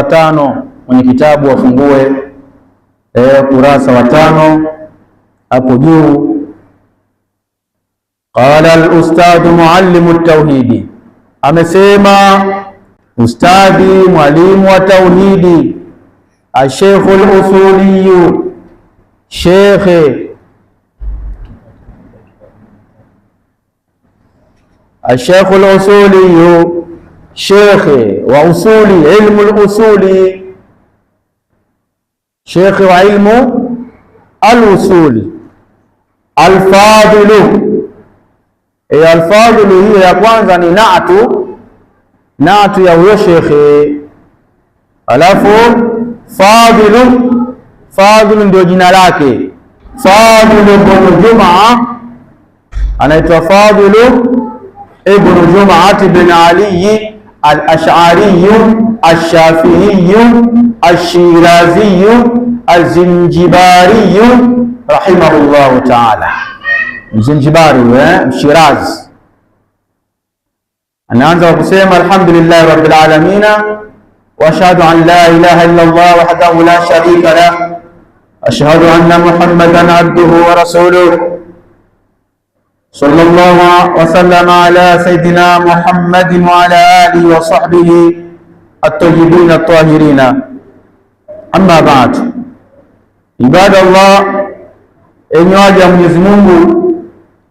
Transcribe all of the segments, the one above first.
5 mwenye kitabu wafungue kurasa wa 5 hapo juu. Qala al-ustadh muallimu at-tauhidi, amesema ustadhi mwalimu wa tauhidi, al-sheikh al-usuli, sheikh الشيخ الأصولي، شيخ وأصولي علم الأصول، شيخ وعلم الأصول. الفاضل، الفاضل هي ya kwanza ni naatu ya huyo shekhe, alafu fadhilu ndio jina lake. Fadhilu ibn Jumaa anaitwa Fadhilu ibn Jumaa ibn Ali al-Ash'ari al-Shafi'i al-Shirazi al-Zinjibari rahimahullah ta'ala. Zinjibari Shiraz. Anaanza kusema alhamdulillah rabbil alamin wa ashhadu an la ilaha illa Allah wahdahu la sharika lahu, ashhadu anna Muhammadan abduhu wa rasuluhu, sallallahu wa sallama ala sayyidina Muhammadin wa ala alihi wa sahbihi at-tayyibin at-tahirin. Amma ba'd, ibadallah, enyi waja Mwenyezi Mungu,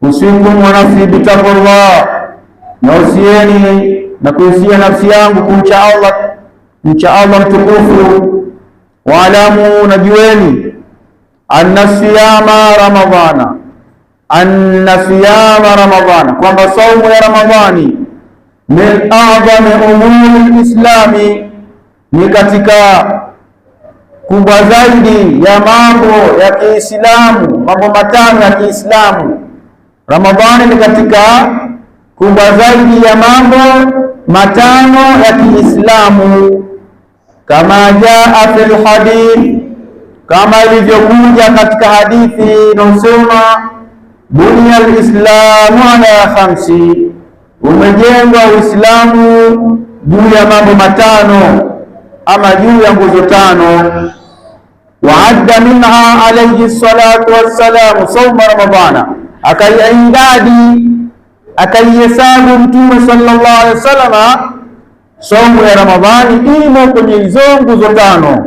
usikum wa nafsi bitaqwallah, nausieni na kuhusia nafsi yangu kumcha Allah mtukufu. Waalamu, najueni, anna siyama ramadhana, kwamba saumu ya Ramadhani min a'zami umuri lislami, ni katika kubwa zaidi ya mambo ya Kiislamu, mambo matano ya Kiislamu. Ramadhani ni katika kubwa zaidi ya mambo matano ya Kiislamu, kama jaa fil hadith, kama ilivyokuja katika hadithi inasema bunya al-islamu ala khamsi, umejengwa Uislamu juu ya mambo matano ama juu ya nguzo 5. Waadda minha alayhi salatu wassalamu sawma ramadhana, akaihesabu Mtume sallallahu alaihi wasallam saumu ya Ramadhani imo kwenye hizo nguzo 5.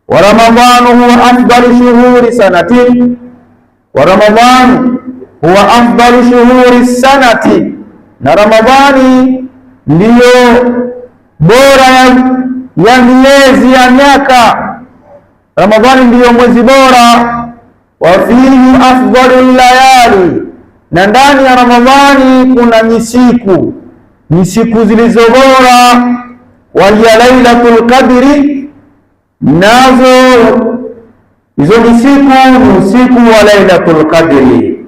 Wa ramadhanu huwa afdalu shuhuri sanati, wa ramadhanu huwa afdalu shuhuri sanati, na Ramadhani ndiyo bora ya miezi ya miaka. Ramadhani ndiyo mwezi bora. Wa fihi afdalu layali, na ndani ya Ramadhani kuna nyisiku zilizo bora. Waliya lailatul qadri, nazo hizo nyisiku ni usiku wa lailatul qadri.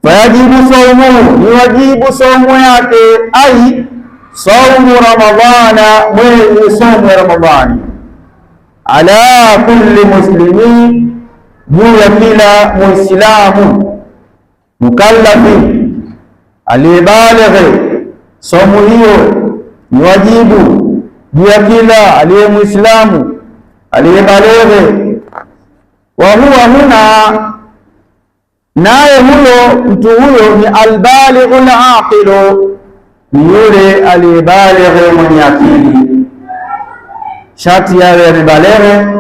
Fayajibu saumu, ni wajibu saumu yake, ai saumu Ramadhana, mwezi saumu ya Ramadhani, ala kulli muslimin, juu ya kila muislamu mukallafi aliyebalighi. Saumu hiyo ni wajibu juu ya kila aliye muislamu aliyebalighi. Wa huwa huna, naye huyo mtu huyo ni albalighul aqilu, ni yule aliyebalighi mwenye akili. Shati yawe amebalighi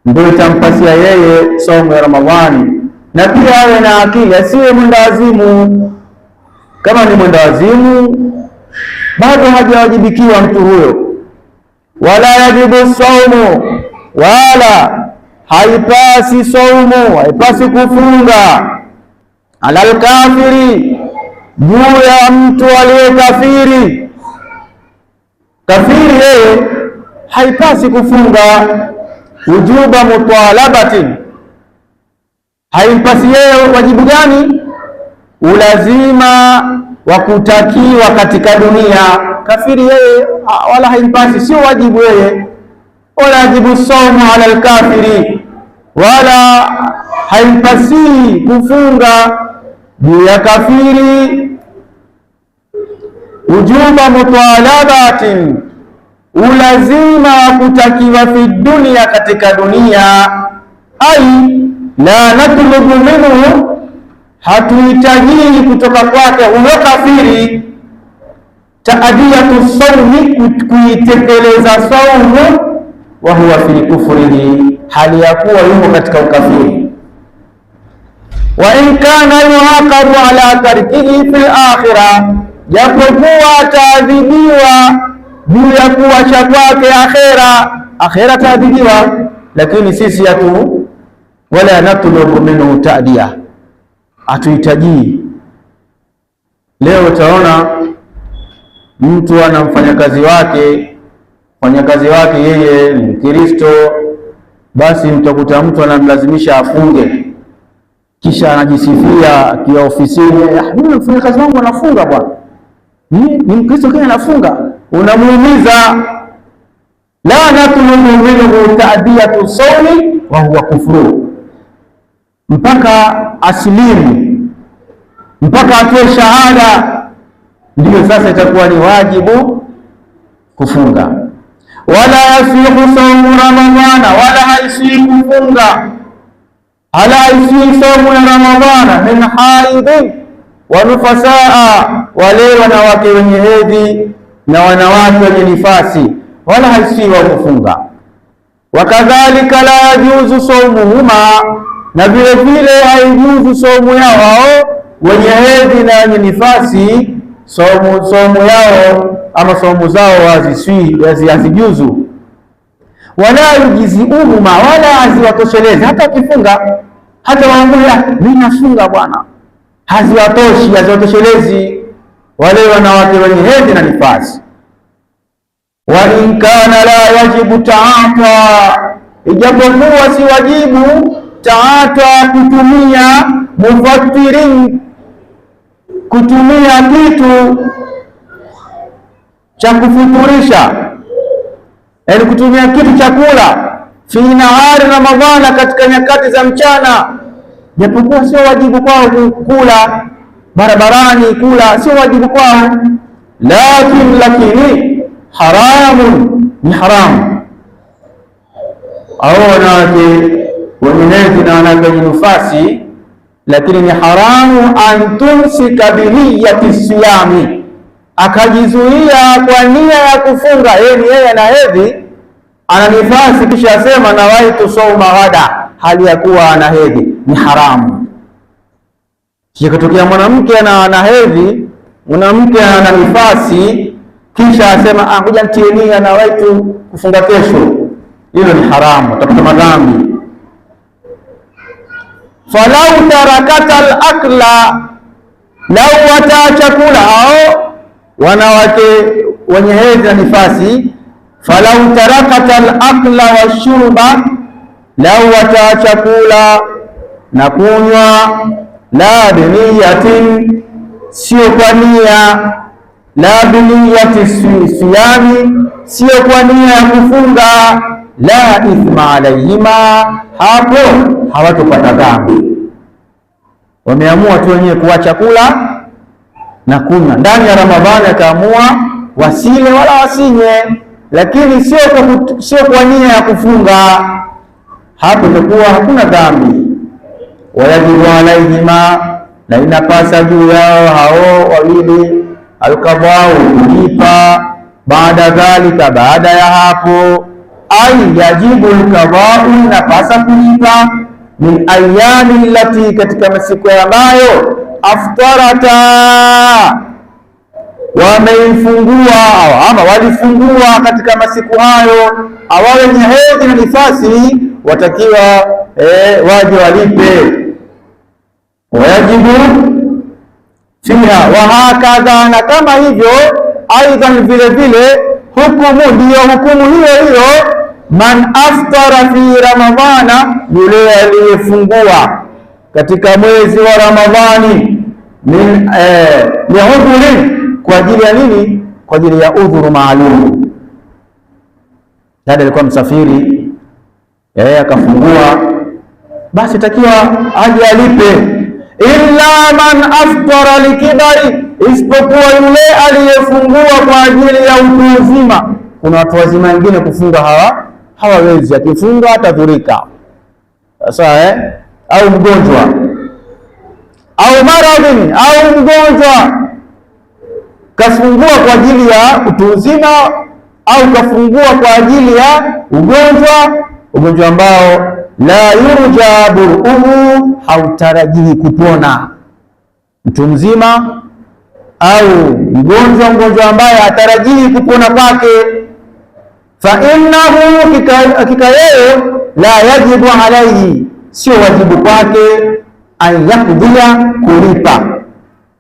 ndio itampasia yeye saumu ya Ramadhani, na pia awe na akili, asiwe mwendawazimu. Kama ni mwendawazimu bado hajawajibikiwa mtu huyo. Wala yajibu saumu, wala haipasi saumu, haipasi kufunga, alal kafiri, juu ya mtu aliye kafiri. Kafiri yeye haipasi kufunga. Wujuba mutalabatin, haimpasi yeye wajibu gani? Ulazima wa kutakiwa katika dunia. Kafiri yeye wala haimpasi, sio wajibu yeye. Wala yajibu saumu ala al-kafiri, wala haimpasi kufunga juu ya kafiri. Wujuba mutalabatin, ulazima wa kutakiwa fi dunia, katika dunia. Ai la natlubu minhu, hatuhitajii kutoka kwake huyo kafiri, taadiyatu sawmi, kuitekeleza saumu, wa huwa fi kufrihi, hali ya kuwa yuko katika ukafiri. Wa in kana yuaqabu ala tarkihi fil akhirah, japokuwa ataadhibiwa juu ya kuacha kwake akhera taadhibiwa, lakini sisi hatu wala natlubu minhu ta'diya, hatuhitaji. Leo utaona mtu ana mfanyakazi wake yeye ni Mkristo, basi mtakuta mtu anamlazimisha afunge, kisha anajisifia akiwa ofisini, mimi mfanyakazi wangu anafunga bwana, ni Mkristo kile anafunga. Unamuumiza. La natlubu minhu ta'diyatu sawmi wa huwa kufru, mpaka asilimu, mpaka atoe shahada, ndio sasa itakuwa ni wajibu kufunga. Wala yasihu saumu Ramadhana, wala haisi kufunga, ala haisi saumu ya Ramadhana min haidhin wa nufasaa, wale wanawake wenye hedhi na wanawake wenye nifasi, wala haisi wa kufunga. Wakadhalika la yajuzu saumuhuma, na vile vile haijuzu saumu yao wenye hedhi na wenye nifasi, saumu yao ama saumu zao hazijuzu. Wala yujiziuhuma, wala haziwatoshelezi, hata wakifunga, hata waambia mimi nafunga bwana, haziwatoshelezi wale wanawake wenye hedhi na nifasi. Wa in kana la wajibu taata, ijapokuwa si wajibu taata, kutumia mufattirin, kutumia kitu cha kufuturisha, yaani kutumia kitu chakula, fi nahari Ramadhana, katika nyakati za mchana, japokuwa sio wajibu kwao kula barabarani, kula sio wajibu kwao, lakini haramun, ni haramu. Au wanawake wenye hedhi na wanawake wenye nifasi, lakini ni haramu an tumsika biniyati siyami, akajizuia kwa nia ya kufunga. Yeye ana hedhi, ana nifasi, kisha asema nawaitu sauma ghada, hali ya kuwa ana hedhi, ni haramu. Kikatokea mwanamke ana hedhi, mwanamke ana nifasi, kisha asema ngoja nitie nia nawaitu kufunga kesho, hilo ni haramu, utapata madhambi. Falau tarakata al-akla, lau wataacha kula hao wanawake wenye hedhi na nifasi, falau tarakata al-akla washurba, lau wataacha kula na kunywa, la biniyatin, sio kwa nia, la biniyati siyami, sio kwa nia ya kufunga, la ithma alayhima, hapo hawatopata dhambi. Wameamua tu wenyewe kuacha kula na kunywa ndani ya Ramadhani, akaamua wasile wala wasinywe, lakini sio kwa nia ya kufunga, hapo itakuwa hakuna dhambi. Wayajibu alayhima, na inapasa juu yao hao wawili alqadau, kulipa, baada dhalika, baada ya hapo. Ai yajibu alqadau, inapasa kulipa, min ayami lati, katika masiku ambayo aftarata, wameifungua ama walifungua katika masiku hayo. Awao wenye hedhi na nifasi watakiwa waje walipe. Wayajibu fiha wa hakadha, na kama hivyo aidan vile vile, hukumu ndiyo hukumu hiyo man aftara fi Ramadhana, yule aliyefungua katika mwezi wa Ramadhani, min liudhurin, kwa ajili ya nini? Kwa ajili ya udhuru maalum. Dada alikuwa msafiri, akafungua, basi takiwa aje alipe. Illa man aftara likibari, isipokuwa yule aliyefungua kwa ajili ya utu uzima, kuna watu wazima wengine kufunga hawawezi, akifunga atadhurika. Sasa au mgonjwa au maradhi au mgonjwa kafungua kwa ajili ya utu uzima au kafungua kwa ajili ya ugonjwa ambao la yurja buruhu, hautarajii kupona. Mtu mzima au mgonjwa ambaye hatarajii kupona kwake, fa innahu, hakika yeye, la yajibu alaihi, sio wajibu kwake, an yakdhiya, kulipa.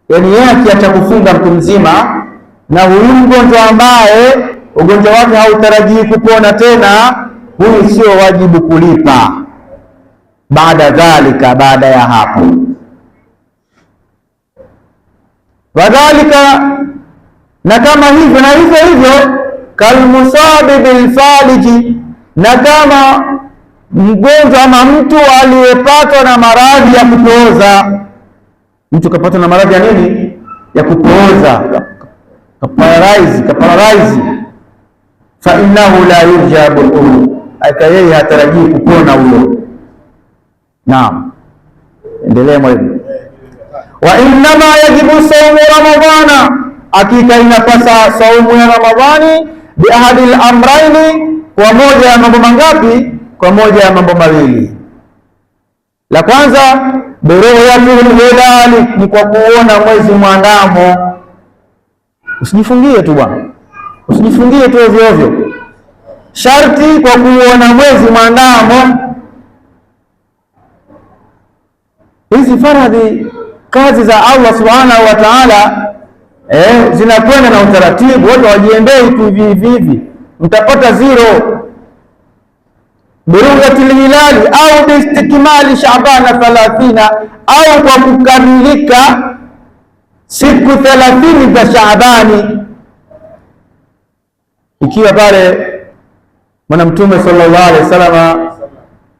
Yani yeye akiacha kufunga mtu mzima na huyu mgonjwa ambaye ugonjwa wake hautarajii kupona tena, huyu sio wajibu kulipa. Baada dhalika, baada ya hapo, wadhalika, na kama hivyo na hivyo, kalmusabi bilfaliji, na kama mgonjwa ama mtu aliyepatwa na maradhi ya kupooza. Mtu kapatwa na maradhi ya nini? Ya kupooza, kaparalyze, fa innahu la yurja buruhu, aka yeye hatarajii kupona huyo. Naam, endelea mwalimu. Wa innama yajibu saumu ramadhana, hakika inapasa saumu ya Ramadhani, bi ahadil amraini, kwa moja ya mambo mangapi? Kwa moja ya mambo mawili. La kwanza, biru'yatil hilali, ni kwa kuona mwezi mwandamo. Usijifungie tu bwana, usijifungie tu ovyo ovyo, sharti kwa kuona mwezi mwandamo. Hizi faradhi, kazi za Allah subhanahu wa ta'ala, zinakwenda na utaratibu. Watu wajiendei tu hivi, mtapata zero. Biru'yatil hilali au biistikmali Shaabana 30, au kwa kukamilika siku 30 za Shaabani. Ikiwa pale Bwana Mtume sallallahu alaihi wasallam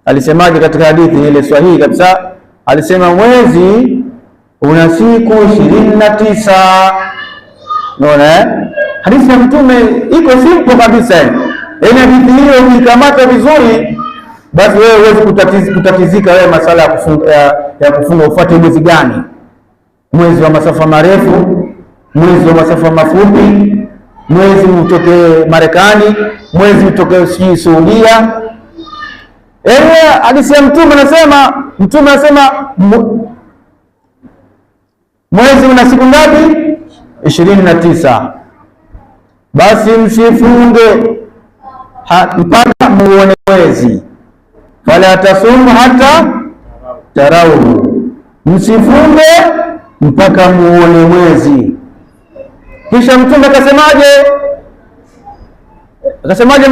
alisemaje katika hadithi ile sahihi kabisa? Alisema mwezi una siku 29. Unaona hadithi ya Mtume iko simple kabisa. Yaani hadithi hiyo ukikamata vizuri, basi wewe huwezi kutatizika wewe masala ya kufunga ufuate mwezi gani, mwezi wa masafa marefu, mwezi wa masafa mafupi, mwezi utoke Marekani, mwezi utoke Saudia. Hadithi ya Mtume anasema mwezi una siku ngapi? 29. Basi msifunge mpaka muone mwezi. Fala tasumu hata tarau, msifunge mpaka muone mwezi. Kisha Mtume akasemaje?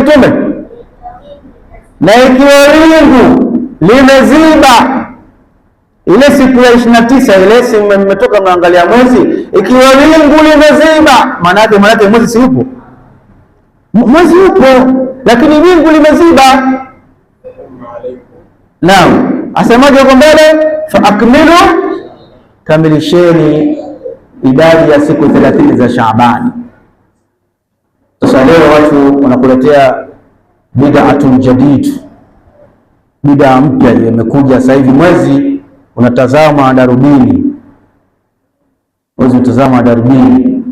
Mtume, na ikiwa wingu limeziba ile siku ya 29, ile si mmetoka mnaangalia mwezi, ikiwa wingu limeziba, maana yake mwezi si upo? Mwezi upo, lakini wingu limeziba. Naam, asemaje huko mbele? Fa akmilu, kamilisheni idadi ya siku 30 za Shaabani. Sasa leo watu wanakuletea bid'atun jadid, bid'a mpya imekuja sasa hivi. Mwezi unatazama darubini, mwezi unatazama darubini.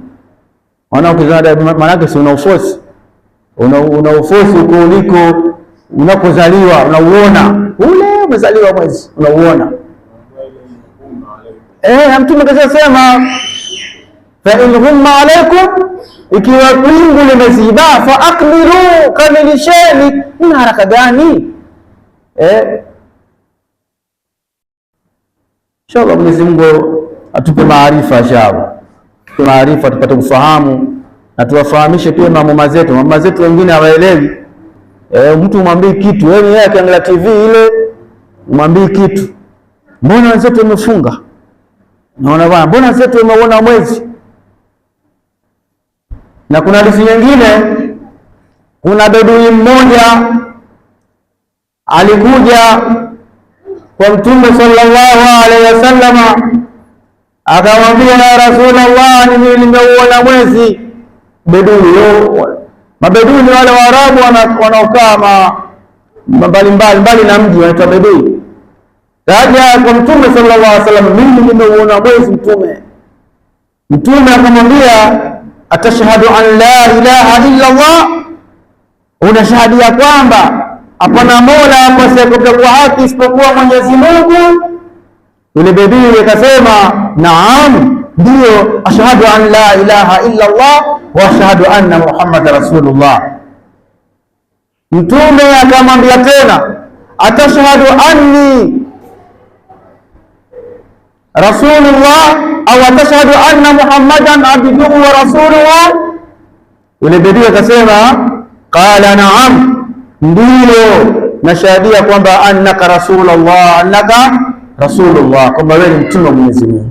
Maana yake si una ufosi, una ufosi uko uliko unakozaliwa, unauona ule umezaliwa mwezi, unauona. Mtume kasema fa in humma alaikum, ikiwa wingu limeziba, fa akmilu, kamilisheni. Una haraka gani? Inshallah Mwenyezi Mungu atupe maarifa, inshallah maarifa, tupate kufahamu na tuwafahamishe pia mama zetu wengine hawaelewi. Mtu umwambie kitu, yeye akiangalia TV ile umwambie kitu, mbona wenzetu wamefunga, naona bwana, mbona wenzetu wameona mwezi. Na kuna hadithi nyingine, kuna bedui mmoja alikuja kwa Mtume sallallahu alaihi wasallam, akamwambia ya Rasulullah, nimeuona mwezi. Bedui huyo Mabedui wale Waarabu wanaokaa mbali na mji wanaitwa bedui. Kaja kwa Mtume sallallahu alaihi wasallam, mimi nimeuona mwezi. Mtume akamwambia, atashhadu an la ilaha illa Allah, unashahadia kwamba hapana mola apasaye kwa haki isipokuwa Mwenyezi Mungu? Yule bedui akasema, naam, ndio, ashhadu an la ilaha illa Allah wa ashhadu anna Muhammadar rasulullah. Mtume akamwambia tena, atashhadu anni rasulullah au atashhadu anna Muhammadan abduhu wa rasuluhu? Yule bedui akasema, qala naam, ndio, nashahadia kwamba annaka rasulullah, kwamba wewe ni mtume wa Mwenyezi Mungu.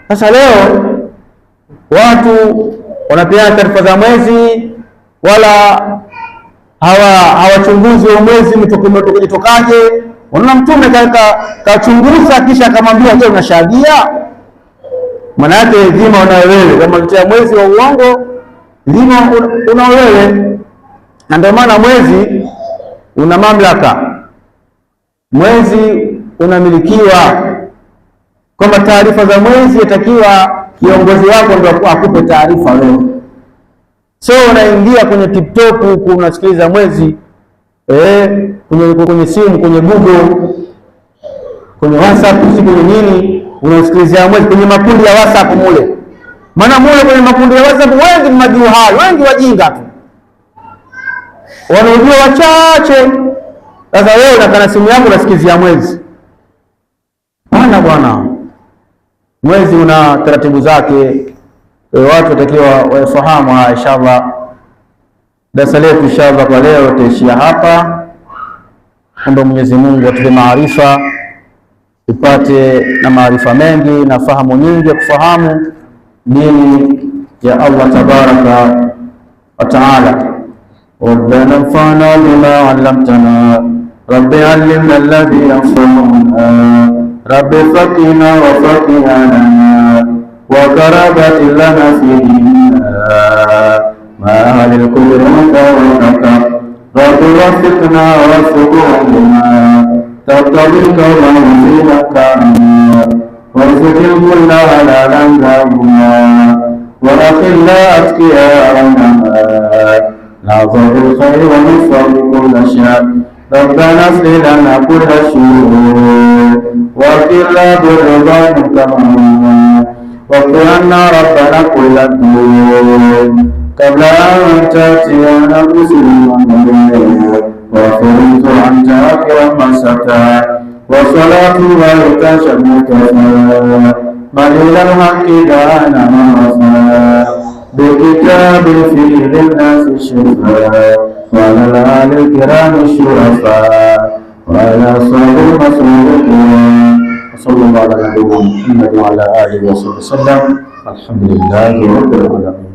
Sasa leo watu wanapeana taarifa za mwezi, wala hawachunguzi wa mwezi umetokaje. Unaona Mtume kachunguza kisha akamwambia, je, unashahadia? Maana yake dhima unayo wewe, kama utia mwezi wa uongo, dhima unayo wewe. Na ndio maana mwezi una mamlaka, mwezi unamilikiwa, kwamba taarifa za mwezi yatakiwa kiongozi wako ndio akupe taarifa leo. So unaingia kwenye TikTok huko unasikiliza mwezi, kwenye simu, kwenye Google, kwenye WhatsApp, si kwenye nini, unasikilizia mwezi kwenye makundi ya WhatsApp mule. Maana mule kwenye makundi ya WhatsApp wengi majuhali, wengi wajinga tu, wanaojua wachache. Sasa wewe unakana simu yako unasikilizia mwezi. Bwana, mwezi una taratibu zake, watu watakiwa wafahamu. Inshallah darasa letu inshallah kwa leo tutaishia hapa. Omba Mwenyezi Mungu atupe maarifa, tupate na maarifa mengi na fahamu nyingi ya kufahamu dini ya Allah tabaraka wa taala. Rabbana anfa'na bima 'allamtana, Rabbi 'allimna alladhi yanfa'una, Rabbi faqina wa faqina wa karabati lana fi dinina ma halil kulli mutawaka. Rabbi wafiqna wafiqna taqabbal wa zidna warzuqna kulla halalan tayyiban wa akhilla atqiya نعظم الخير ونفعل كل شيء. ربنا اغفر لنا كل شيء وكلا بالرضا تماما واغفر عنا ربنا كل الدين قبل أن تأتينا مسلما وفرضت أنت أكرم من ستر وصلاة الله شمك من إلى الحق دعانا مرسلا بكتاب فيه للناس الشفاء وعلى الآل الكرام الشرفاء وعلى أصحاب المسؤول الكرام وصلى الله على نبينا محمد وعلى آله وصحبه وسلم. الحمد لله رب العالمين.